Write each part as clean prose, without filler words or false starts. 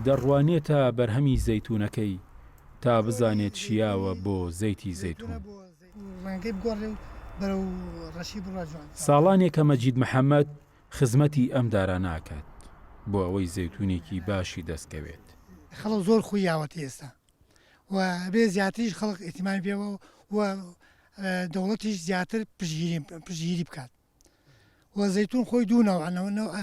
دەڕوانێتە بەرهەمی زەیتونەکەی تا بزانێت شیاوە بۆ زەیتی زەیتون. ساڵانێکە مەجید محەممەد خزمەتی ئەم دارە ناکات بۆ ئەوەی زەیتونێکی باشی دەستکەوێت. خەڵک زۆر خۆیاوەتی ئێستا و بێ زیاتریش خەڵک ئێتیمان پێوە و دەوڵەتیش زیاتر پشگیری بکات و زەیتون خۆی دوونەوە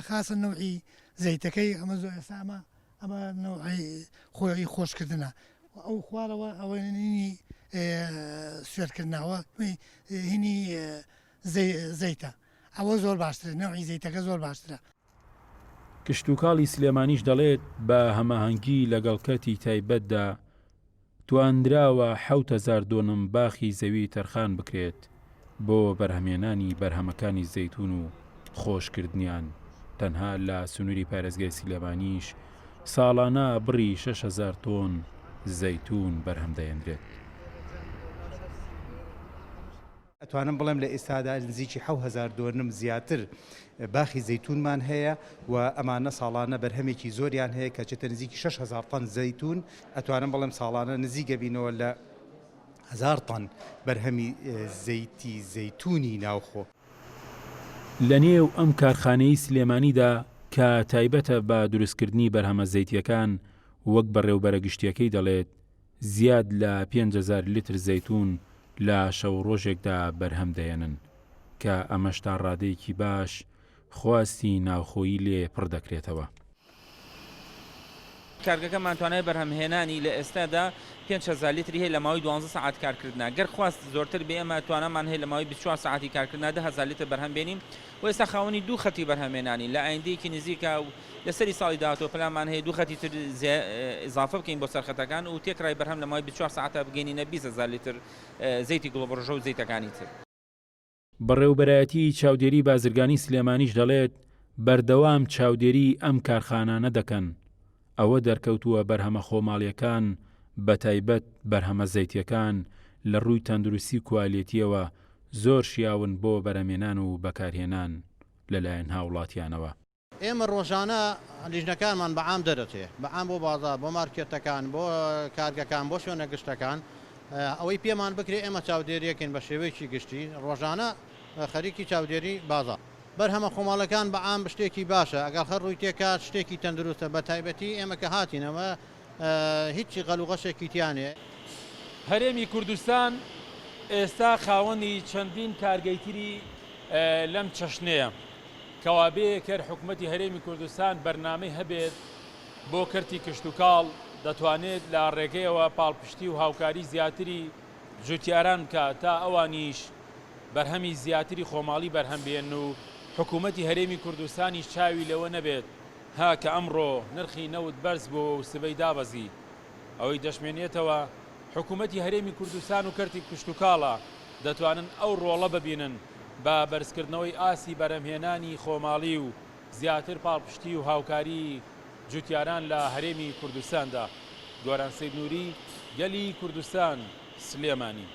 خاسە نەوعی زەیتەکەی ئەمە زۆر ئێسامە ئەمە نەوعی خۆی خۆشکردنە ئەو خوارەوە ئەوەنی سوێرکردنەوە هینی زەیتە ئەوە زۆر باشترە نەوعی زەیتەکە زۆر باشترە. کشتوکاڵی سلێمانیش دەڵێت بە هەماهەنگی لەگەڵ کەتی تایبەتدا توانراوە 7,000 دۆنم باخی زەوی تەرخان بکرێت بۆ بەرهەمێنانی بەرهەمەکانی زەیتون و خۆشکردنیان. تەنها لە سنووری پارێزگای سلێمانیش ساڵانە بڕی 6,000 تۆن زەیتون بەرهەم دەهێنرێت. ئەتوانم بڵێم لە ئێستادا نزیکی 7,000 دۆنم زیاتر باخی زەیتونمان هەیە و ئەمانە ساڵانە بەرهەمێکی زۆریان هەیە کە چێتە نزیکی 6,000 تەن زەیتون. ئەتوانم بڵێم ساڵانە نزیکە بینەوە لە 1,000 تەن بەرهەمی زەیتی زەیتونی ناوخۆ. لە نێو ئەم کارخانەی سلێمانیدا کە تایبەتە بە دروستکردنی بەرهەمە زەیتیەکان وەک بەڕێوبەرە گشتیەکەی دەڵێت زیاد لە 5,000 لیتر زەیتون لە شەو ڕۆژێکدا بەرهەم دەێنن کە ئەمەش تا ڕادەیەکی باش خواستی ناوخۆیی لێ پڕ دەکرێتەوە. کارگەکەمان توانای بەرهەمهێنانی لە ئێستادا 5,000 لیتری هەیە لە ماوەی 12 ساعت کارکردنا. گەر خواست زۆرتر بێ ئەمە توانامان هەیە لە ماوەی 24 ساعتی کارکردنا 10,000 لیتر بەرهەم بێنین و ئێستا خاوەنی دوو خەتی بەرهەمهێنانی لە ئایندەیەکی نزیکە و لەسەری ساڵی داهاتوە پلانمان هەیە دوو خەتی تر ئیزافە بکەین بۆ سەرخەتەکان و تێکرای بەرهەم لە ماوەی 24 ساعتە بگەینینە 20,000 لیتر زەیتی گوڵبڕژە و زەیتەکانی تر. بەڕێوبەرایەتی چاودێری بازرگانی سلێمانیش دەڵێت بەردەوام چاودێری ئەم کارخانانە دەکەن. ئەوە دەرکەوتووە بەرهەمە خۆماڵیەکان بە تایبەت بەرهەمە زەیتیەکان لە ڕووی تەندروستی کوالێتیەوە زۆر شیاون بۆ بەرهەمێنان و بەکارهێنان لەلایەن هاوڵاتیانەوە. ئێمە ڕۆژانە لیژنەکانمان بەعام دەرەچێ بەعام بۆ بازار بۆ مارکێتەکان بۆ کارگەکان بۆ شوێنە گشتەکان ئەوەی پێمان بکرێ ئێمە چاودێریەکەین بە شێوەیەکی گشتی ڕۆژانە خەریکی چاودێری بازار. بەرهەمە خۆماڵەکان بەعام شتێکی باشە ئەگەر خەر ڕووی تێکات شتێکی تەندروستە بە تایبەتی ئێمە کە هاتینەوە هیچی غەلوغەشێکی تیانێ. هەرێمی کوردستان ئێستا خاوەنی چەندین کارگەیتری لەم چەشنەیە کەوابێ کەر حکوومەتی هەرێمی کوردستان بەرنامەی هەبێت بۆ کەرتی کشتوکاڵ دەتوانێت لە ڕێگەیەوە پاڵپشتی و هاوکاری زیاتری جوتیاران بکە تا ئەوانیش بەرهەمی زیاتری خۆماڵی بەرهەم بێن و حکوومەتی هەرێمی کوردستانیش چاوی لەوە نەبێت ها کە ئەمڕۆ نرخی نەوت بەرز بۆ و سبەی دابەزی ئەوەی دەشمێنێتەوە حکوومەتی هەرێمی کوردستان و کەرتی کشتوکاڵە دەتوانن ئەو ڕۆڵە ببینن بە بەرزکردنەوەی ئاسی بەرهەمهێنانی خۆماڵی و زیاتر پاڵپشتی و هاوکاری جوتیاران لە هەرێمی کوردستاندا. گۆران سەید نووری، گەلی کوردستان، سلێمانی.